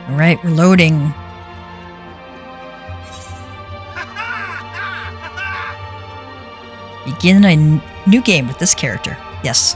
Alright, we're loading. Begin a new game with this character. Yes.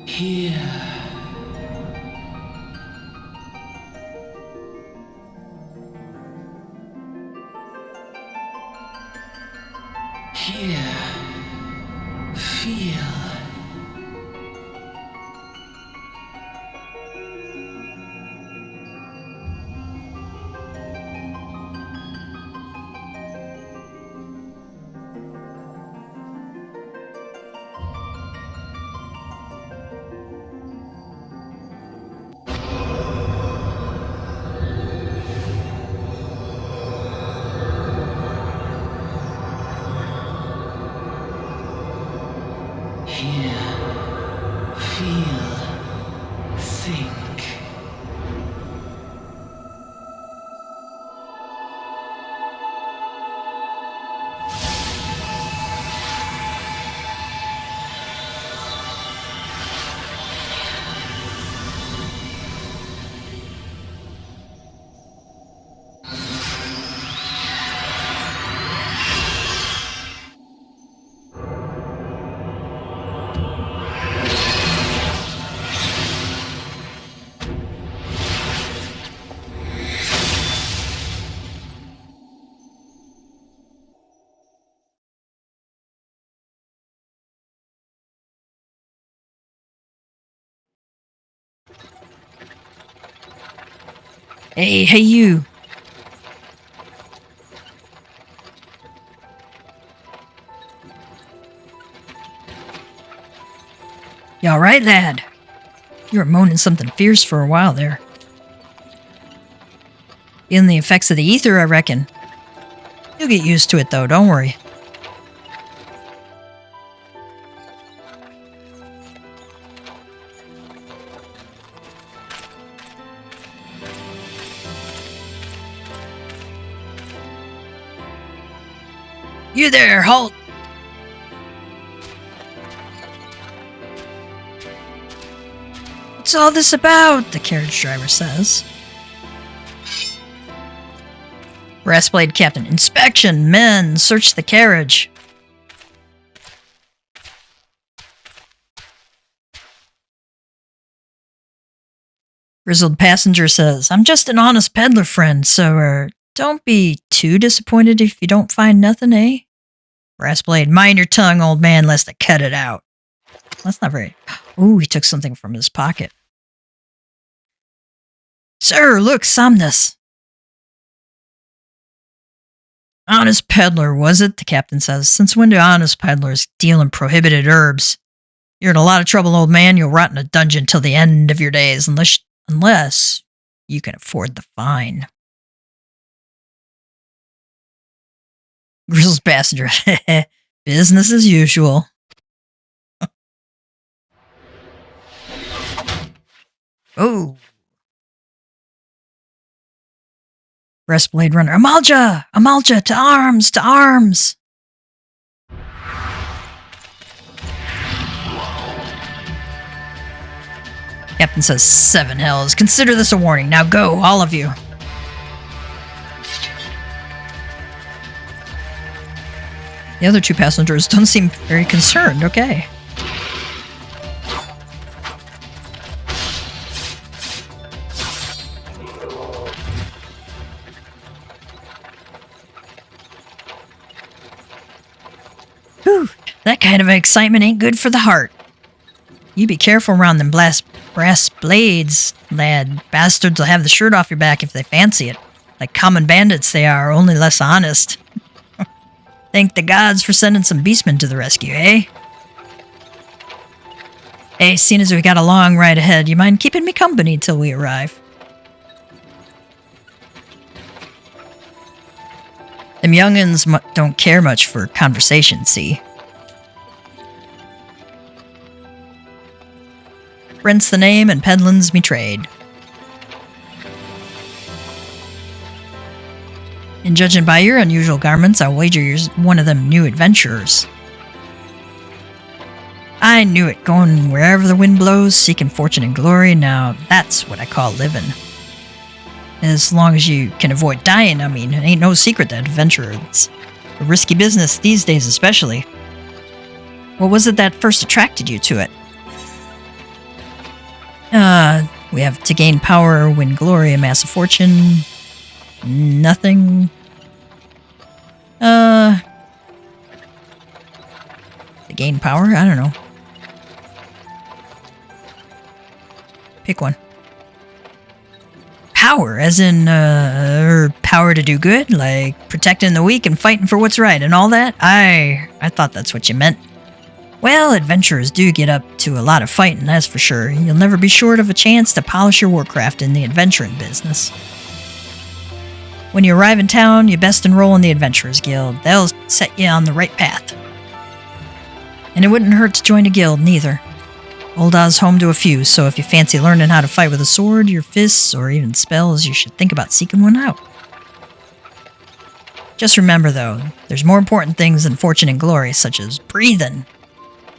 Here. Here. Feel. Hey, you. You alright, lad? You were moaning something fierce for a while there. Feeling the effects of the ether, I reckon. You'll get used to it, though, don't worry. You there, halt! What's all this about? The carriage driver says. Brassblade Captain. Inspection! Men! Search the carriage! Grizzled passenger says, I'm just an honest peddler friend, so, don't be too disappointed if you don't find nothing, eh? Brassblade, mind your tongue, old man, lest I cut it out. That's not very... Ooh, he took something from his pocket. Sir, look, Somnus. Honest peddler, was it? The captain says. Since when do honest peddlers deal in prohibited herbs? You're in a lot of trouble, old man. You'll rot in a dungeon till the end of your days, unless you can afford the fine. Grizzled passenger. Business as usual. Oh. Breastblade runner. Amalja! Amalja! To arms! To arms! Captain says, 7 hells. Consider this a warning. Now go, all of you. The other 2 passengers don't seem very concerned. Okay. Whew. That kind of excitement ain't good for the heart. You be careful around them brass blades, lad. Bastards will have the shirt off your back if they fancy it. Like common bandits they are, only less honest. Thank the gods for sending some beastmen to the rescue, eh? Hey, seeing as we got a long ride ahead, you mind keeping me company till we arrive? Them young'uns don't care much for conversation, see? Brent's the name and peddlin's me trade. And judging by your unusual garments, I'll wager you're one of them new adventurers. I knew it, going wherever the wind blows, seeking fortune and glory. Now, that's what I call living. As long as you can avoid dying, I mean, it ain't no secret that adventure is a risky business these days especially. What was it that first attracted you to it? We have to gain power, win glory, amass a fortune. Nothing. To gain power? I don't know. Pick one. Power, as in, power to do good, like protecting the weak and fighting for what's right and all that? I thought that's what you meant. Well, adventurers do get up to a lot of fighting, that's for sure. You'll never be short of a chance to polish your warcraft in the adventuring business. When you arrive in town, you best enroll in the Adventurers Guild. They'll set you on the right path. And it wouldn't hurt to join a guild, neither. Ul'dah's home to a few, so if you fancy learning how to fight with a sword, your fists, or even spells, you should think about seeking one out. Just remember, though, there's more important things than fortune and glory, such as breathing.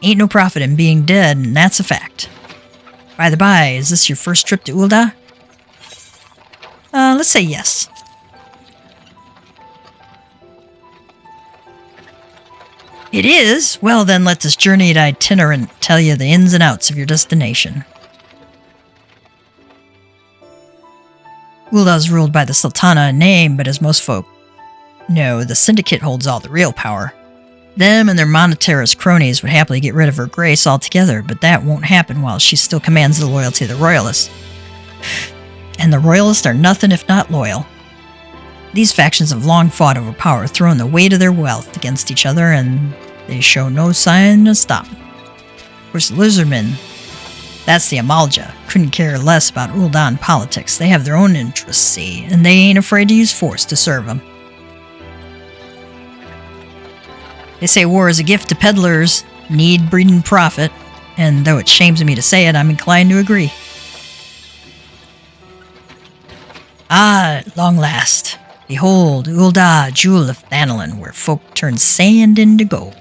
Ain't no profit in being dead, and that's a fact. By the by, is this your first trip to Ul'dah? Let's say yes. It is? Well then, let this journeyed itinerant tell you the ins and outs of your destination. Ul'dah's ruled by the Sultana in name, but as most folk know, the Syndicate holds all the real power. Them and their monetarist cronies would happily get rid of her grace altogether, but that won't happen while she still commands the loyalty of the Royalists. And the Royalists are nothing if not loyal. These factions have long fought over power, throwing the weight of their wealth against each other, and they show no sign of stopping. Of course, the Lizardmen, that's the Amalja, couldn't care less about Ul'dah and politics. They have their own interests, see, and they ain't afraid to use force to serve them. They say war is a gift to peddlers, need breeding profit, and though it shames me to say it, I'm inclined to agree. Ah, at long last. Behold, Ul'dah, jewel of Thanalan, where folk turn sand into gold.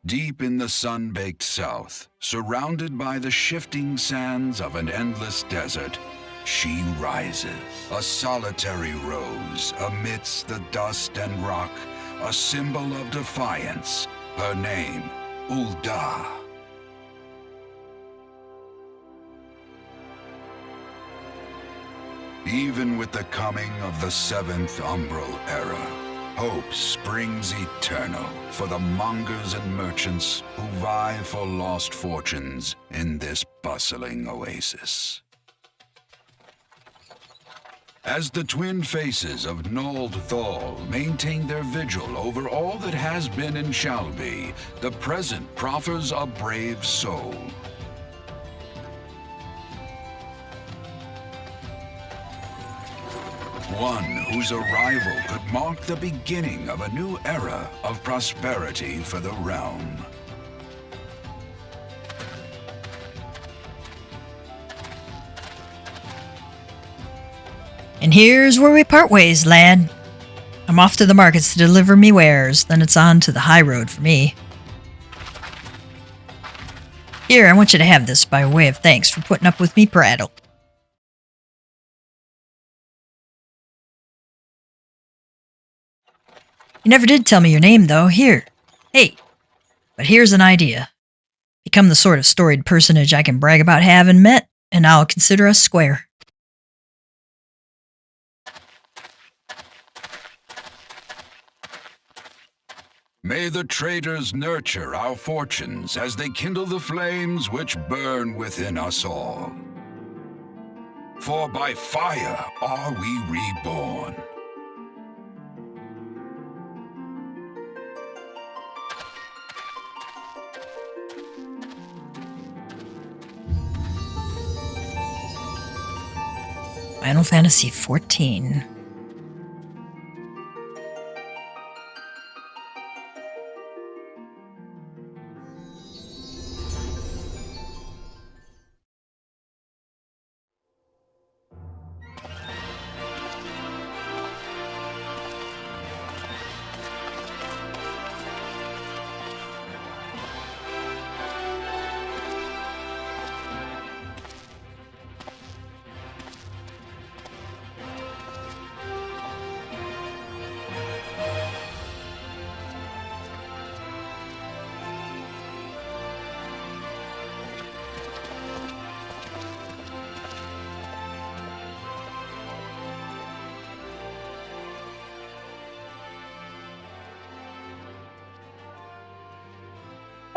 Deep in the sun-baked south, surrounded by the shifting sands of an endless desert, she rises, a solitary rose amidst the dust and rock, a symbol of defiance. Her name, Ul'dah. Even with the coming of the seventh umbral era, hope springs eternal for the mongers and merchants who vie for lost fortunes in this bustling oasis. As the twin faces of Ul'dah maintain their vigil over all that has been and shall be, the present proffers a brave soul. One whose arrival could mark the beginning of a new era of prosperity for the realm. And here's where we part ways, lad. I'm off to the markets to deliver me wares, then it's on to the high road for me. Here, I want you to have this by way of thanks for putting up with me prattle. You never did tell me your name, though. Here. Hey. But here's an idea. Become the sort of storied personage I can brag about having met, and I'll consider us square. May the traders nurture our fortunes as they kindle the flames which burn within us all. for by fire are we reborn. Final Fantasy XIV.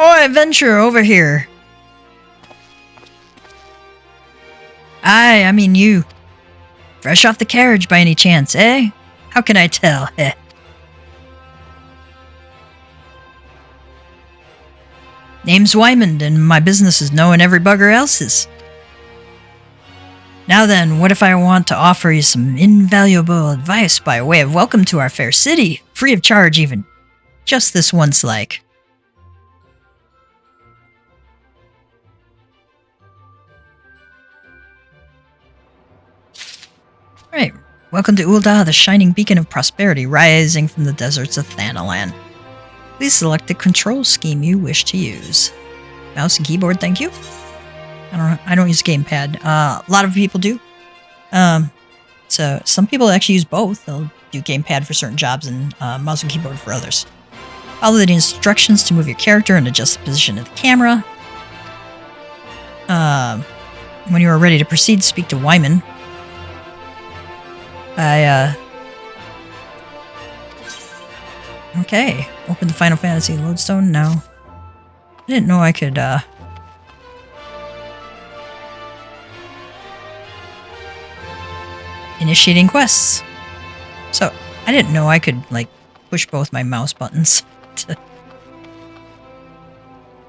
Oh, adventure over here. I mean you. Fresh off the carriage by any chance, eh? How can I tell, eh? Name's Wyman, and my business is knowing every bugger else's. Now then, what if I want to offer you some invaluable advice by way of welcome to our fair city? Free of charge even. Just this once like. Right. Welcome to Ul'dah, the shining beacon of prosperity rising from the deserts of Thanalan. Please select the control scheme you wish to use. Mouse and keyboard, thank you. I don't use gamepad. A lot of people do. So some people actually use both. They'll do gamepad for certain jobs and mouse and keyboard for others. Follow the instructions to move your character and adjust the position of the camera. When you are ready to proceed, speak to Wyman. Okay. Open the Final Fantasy lodestone now. I didn't know I could, initiating quests. So, I didn't know I could, like, push both my mouse buttons.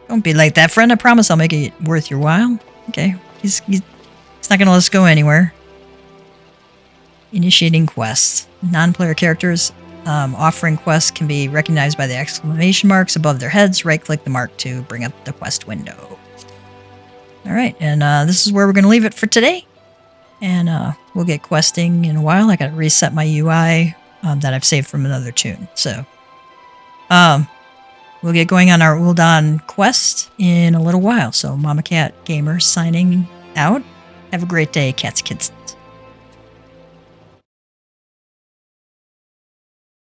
Don't be like that, friend. I promise I'll make it worth your while. Okay. He's not gonna let us go anywhere. Initiating quests. Non-player characters offering quests can be recognized by the exclamation marks above their heads. Right-click the mark to bring up the quest window. Alright, and this is where we're going to leave it for today. And we'll get questing in a while. I got to reset my UI that I've saved from another tune. So, we'll get going on our Ul'dah quest in a little while. So, Mama Cat Gamer signing out. Have a great day, cats, kids.